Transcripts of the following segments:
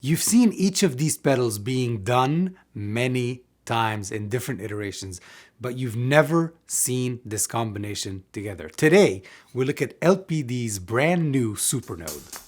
You've seen each of these pedals being done many times in different iterations, but you've never seen this combination together. Today, we look at LPD's brand new Supernode.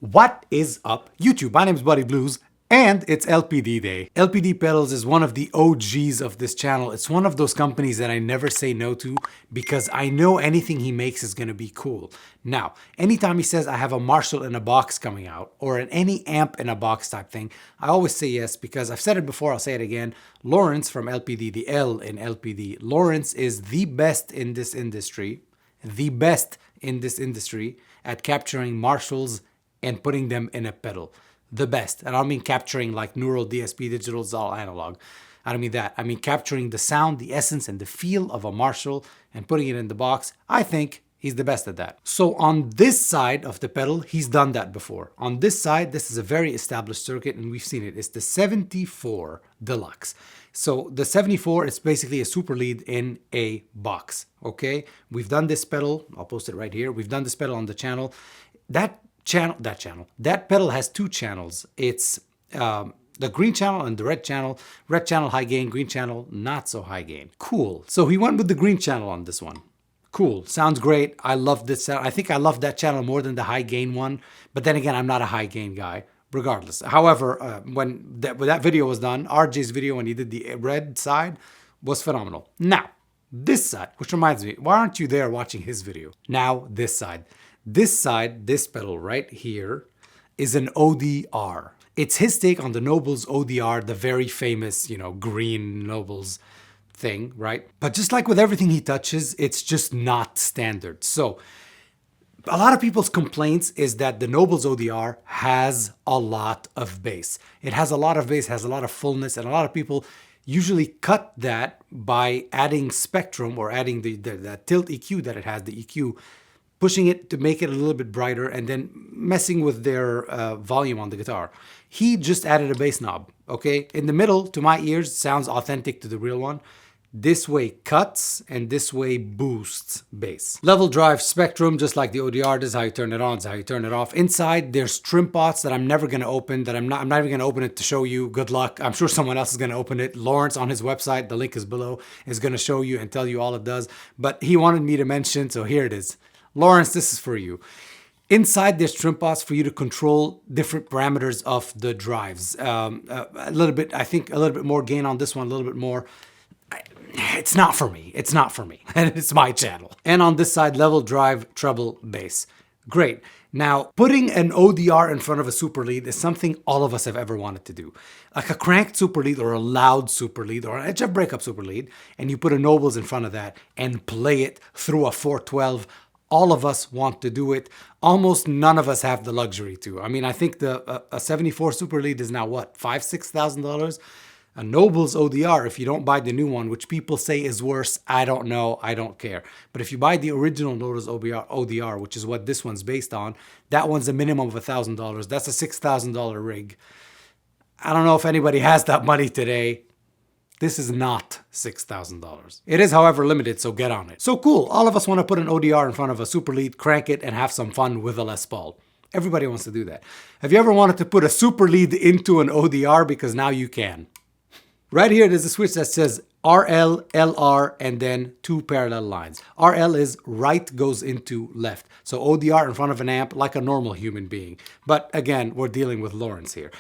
What is up, YouTube? My name is Buddy Blues, and it's LPD Day. LPD Pedals is one of the OGs of this channel. It's one of those companies that I never say no to because I know anything he makes is gonna be cool. Now, anytime he says I have a Marshall in a box coming out, or any amp in a box type thing, I always say yes because I've said it before, I'll say it again. Lawrence from LPD, the L in LPD, Lawrence is the best in this industry, at capturing Marshalls and putting them in a pedal. The best. And I don't mean capturing like neural DSP digitals, all analog. I don't mean that. I mean capturing the sound, the essence, and the feel of a Marshall and putting it in the box. I think he's the best at that. So on this side of the pedal, he's done that before. On this side, this is a very established circuit and we've seen it. It's the 74 Deluxe. So the 74 is basically a super lead in a box, okay? We've done this pedal. I'll post it right here. We've done this pedal on the channel. That pedal has two channels. It's the green channel and the red channel. Red channel high gain, green channel not so high gain. Cool. So he went with the green channel on this one. Cool. Sounds great. I love this sound. I think I love that channel more than the high gain one. But then again, I'm not a high gain guy. regardless. However, when that video was done, RJ's video when he did the red side was phenomenal. Now, this side, which reminds me, why aren't you there watching his video? Now, this side. This side, this pedal right here, is an ODR. It's his take on the Nobels ODR, the very famous, green Nobels thing, right? But just like with everything he touches, it's just not standard. So a lot of people's complaints is that the Nobels ODR has a lot of bass. It has a lot of bass, has a lot of fullness, and a lot of people usually cut that by adding spectrum or adding the tilt EQ that it has, the EQ, pushing it to make it a little bit brighter and then messing with their volume on the guitar. He just added a bass knob, okay? In the middle, to my ears, sounds authentic to the real one. This way cuts and this way boosts bass. Level drive spectrum, just like the ODR, this is how you turn it on, this is how you turn it off. Inside, there's trim pots that I'm never gonna open, that I'm not even gonna open it to show you. Good luck. I'm sure someone else is gonna open it. Lawrence on his website, the link is below, is gonna show you and tell you all it does. But he wanted me to mention, so here it is. Lawrence, this is for you. Inside, there's trim pots for you to control different parameters of the drives. A little bit, I think a little bit more gain on this one, a little bit more. It's not for me. It's not for me. And it's my channel. And on this side, level drive, treble, bass. Great. Now, putting an ODR in front of a super lead is something all of us have ever wanted to do. Like a cranked super lead or a loud super lead or an edge of breakup super lead, and you put a Nobels in front of that and play it through a 412. All of us want to do it. Almost none of us have the luxury to. I mean, I think a 74 super lead is now what, $5,000-$6,000? A Nobels ODR, if you don't buy the new one, which people say is worse, I don't know, I don't care. But if you buy the original Nobels ODR, which is what this one's based on, that one's a minimum of $1,000. That's a $6,000 rig. I don't know if anybody has that money today. This is not $6,000. It is, however, limited, so get on it. So cool, all of us want to put an ODR in front of a super lead, crank it, and have some fun with a Les Paul. Everybody wants to do that. Have you ever wanted to put a super lead into an ODR? Because now you can. Right here, there's a switch that says RL, LR, and then two parallel lines. RL is right goes into left. So ODR in front of an amp like a normal human being. But again, we're dealing with Lawrence here.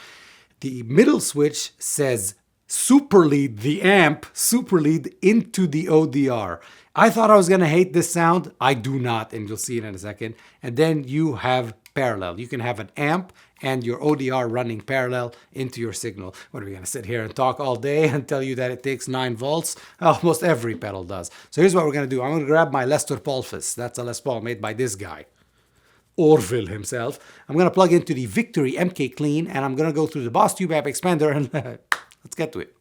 The middle switch says Superlead, the amp, Superlead into the ODR. I thought I was gonna hate this sound. I do not, and you'll see it in a second. And then you have parallel. You can have an amp and your ODR running parallel into your signal. What are we gonna sit here and talk all day and tell you that it takes 9 volts? Almost every pedal does. So here's what we're gonna do. I'm gonna grab my Lester Paulfus. That's a Les Paul made by this guy, Orville himself. I'm gonna plug into the Victory MK Clean and I'm gonna go through the Boss Tube Amp Expander and let's get to it.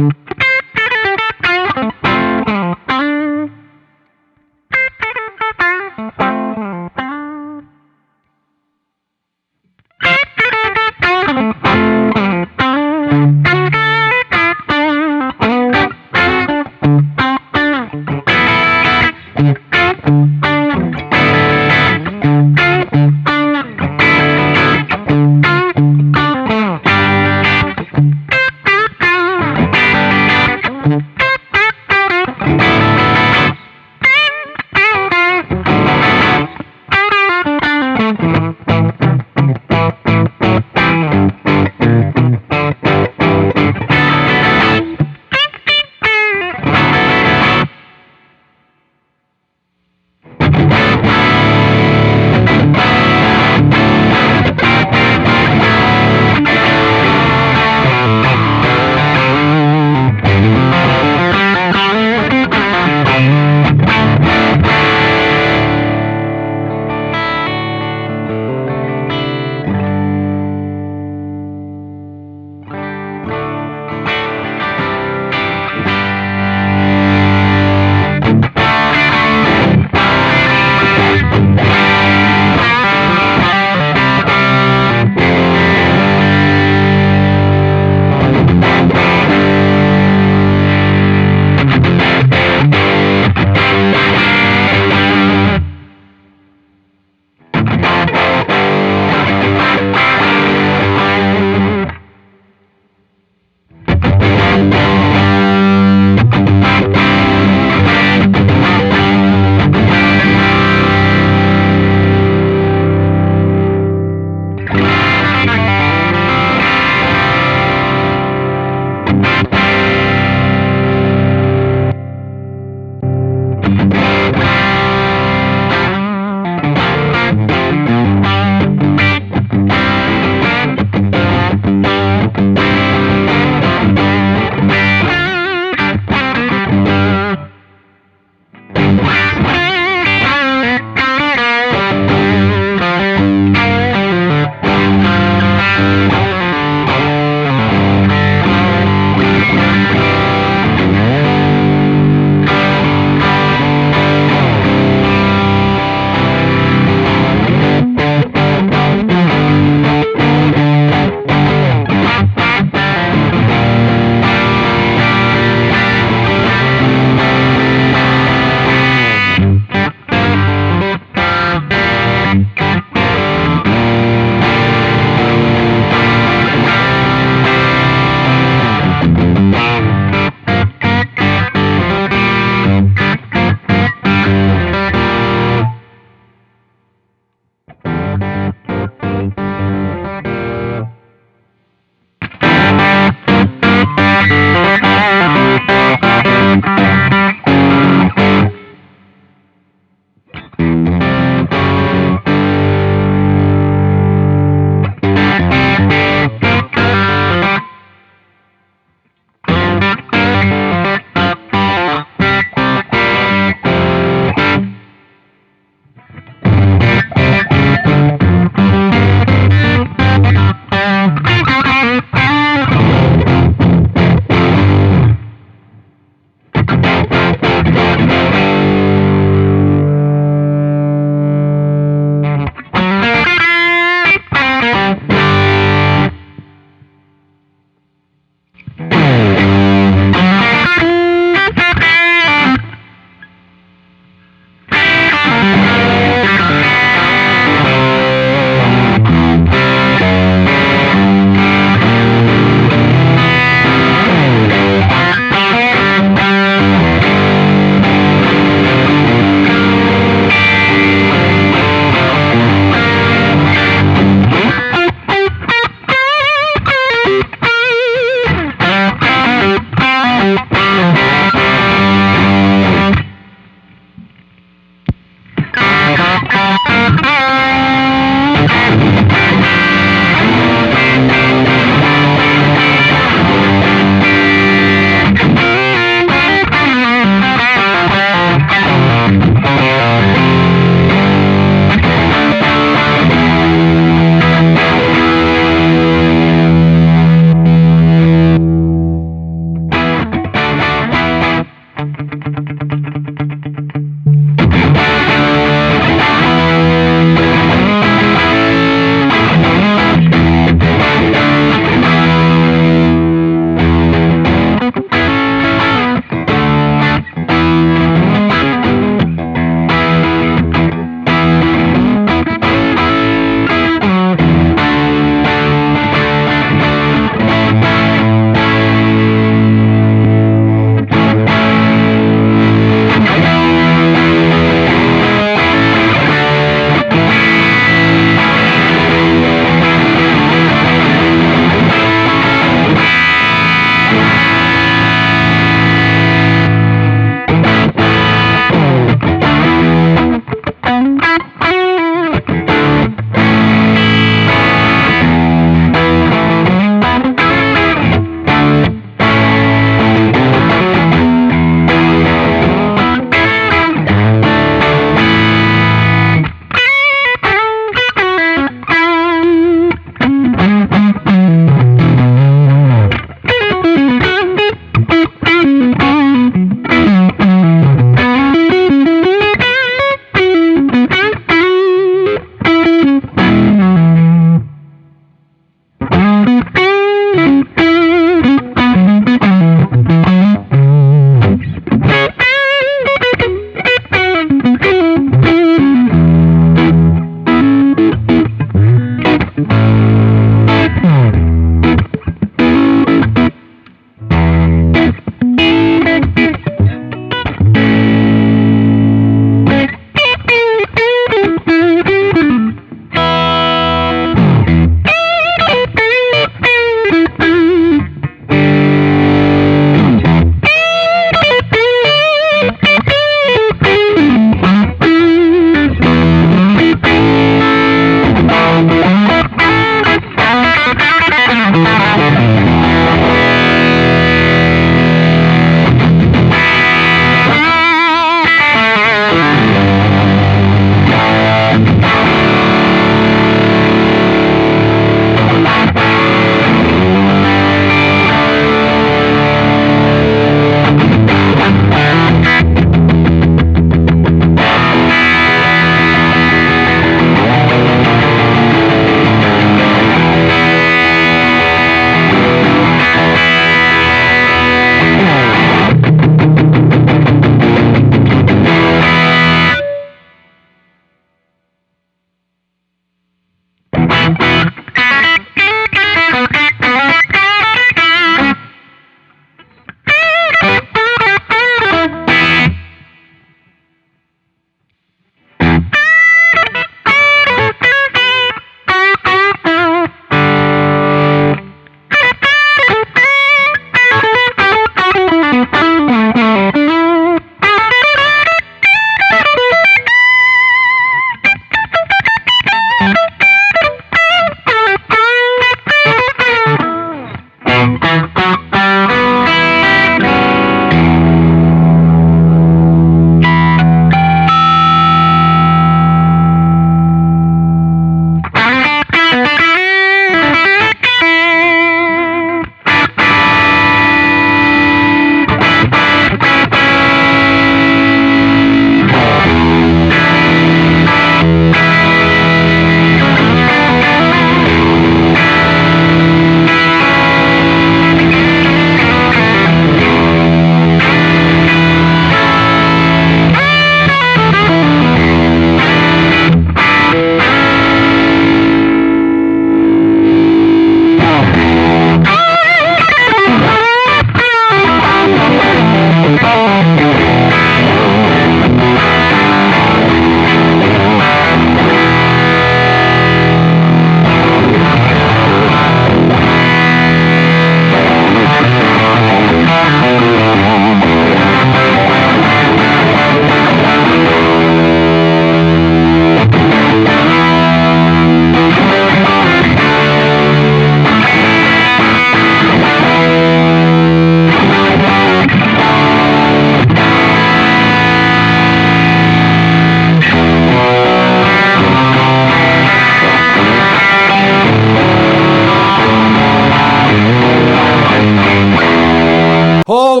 Oh,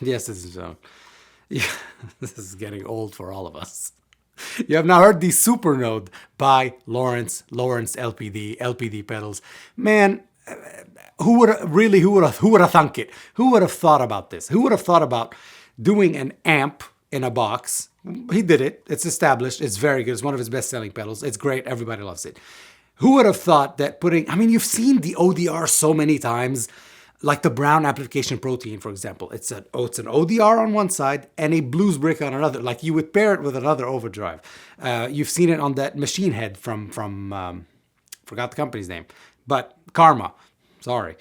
yes, this is yeah, this is getting old for all of us. You have now heard the Supernode by Lawrence LPD Pedals. Man, who would have thunk it? Who would have thought about this? Who would have thought about doing an amp in a box? He did it. It's established. It's very good. It's one of his best-selling pedals. It's great. Everybody loves it. Who would have thought that putting, I mean, you've seen the ODR so many times, like the Brown Amplification Protein, for example. It's an ODR on one side and a blues brick on another. Like you would pair it with another overdrive. You've seen it on that Machine Head from forgot the company's name, but Karma. Sorry.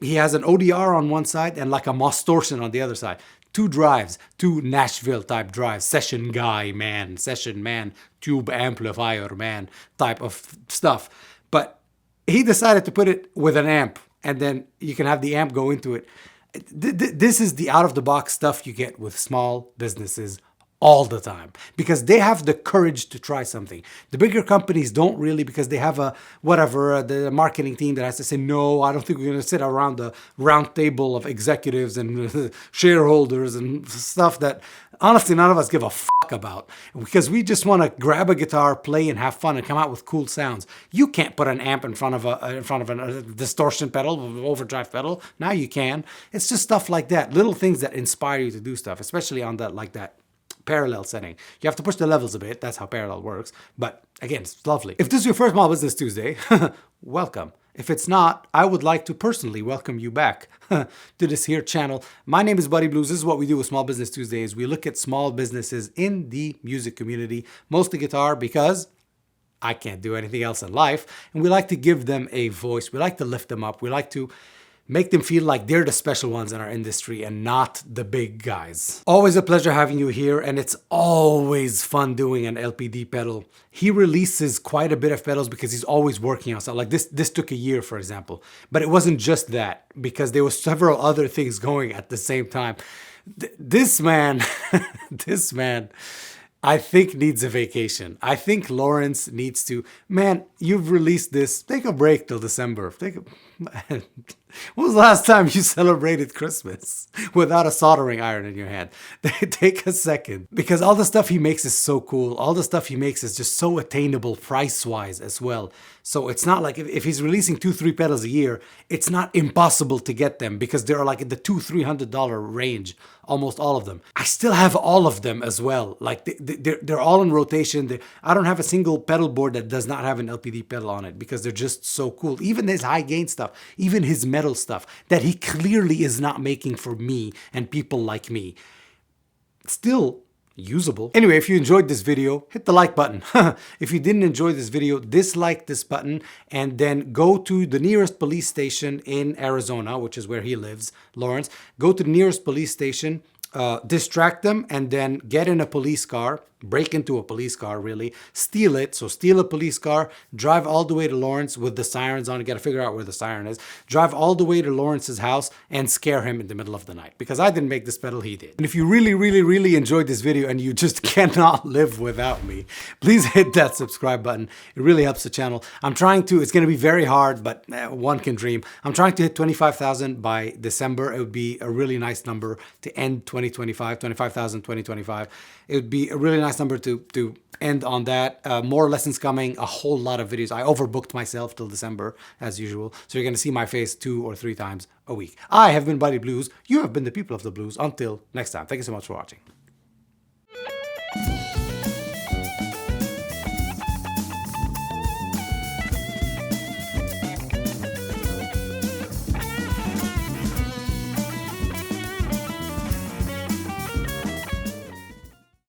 He has an ODR on one side and like a Mostortion on the other side. Two drives, two Nashville type drives, session guy, man, session man, tube amplifier, man, type of stuff. But he decided to put it with an amp, and then you can have the amp go into it. This is the out-of-the-box stuff you get with small businesses all the time because they have the courage to try something. The bigger companies don't really, because they have the marketing team that has to say, no, I don't think we're going to sit around the round table of executives and shareholders and stuff that honestly none of us give a fuck about, because we just want to grab a guitar, play, and have fun and come out with cool sounds. You can't put an amp in front of a distortion pedal, overdrive pedal. Now you can. It's just stuff like that, little things that inspire you to do stuff, especially on that parallel setting. You have to push the levels a bit. That's how parallel works. But again, it's lovely. If this is your first Small Business Tuesday, welcome. If it's not, I would like to personally welcome you back to this here channel. My name is Buddy Blues. This is what we do with Small Business Tuesdays. We look at small businesses in the music community, mostly guitar, because I can't do anything else in life. And we like to give them a voice. We like to lift them up. We like to make them feel like they're the special ones in our industry and not the big guys. Always a pleasure having you here, and it's always fun doing an LPD pedal. He releases quite a bit of pedals because he's always working on stuff. Like this took a year, for example. But it wasn't just that, because there were several other things going at the same time. This man, this man, I think needs a vacation. I think Lawrence needs to, man, you've released this. Take a break till December. When was the last time you celebrated Christmas without a soldering iron in your hand? Take a second. Because all the stuff he makes is so cool. All the stuff he makes is just so attainable price-wise as well. So it's not like if he's releasing 2-3 pedals a year, it's not impossible to get them, because they're like in the $200-$300 range, almost all of them. I still have all of them as well. Like they're all in rotation. I don't have a single pedal board that does not have an LPD pedal on it, because they're just so cool. Even his high gain stuff, even his metal stuff that he clearly is not making for me and people like me, still usable. Anyway, if you enjoyed this video, hit the like button. If you didn't enjoy this video, dislike this button, and then go to the nearest police station in Arizona, which is where he lives, Lawrence. Go to the nearest police station, distract them, and then get in a police car, break into a police car, really, steal it. So steal a police car, drive all the way to Lawrence with the sirens on. You got to figure out where the siren is. Drive all the way to Lawrence's house and scare him in the middle of the night, because I didn't make this pedal, he did. And if you really enjoyed this video and you just cannot live without me, please hit that subscribe button. It really helps the channel. I'm trying to, it's going to be very hard, but one can dream. I'm trying to hit 25,000 by December. It would be a really nice number to end 2025, 25,000, 2025. It would be a really nice number to end on that. More lessons coming, a whole lot of videos. I overbooked myself till December, as usual. So you're going to see my face 2 or 3 times a week. I have been Buddy Blues. You have been the people of the blues. Until next time. Thank you so much for watching.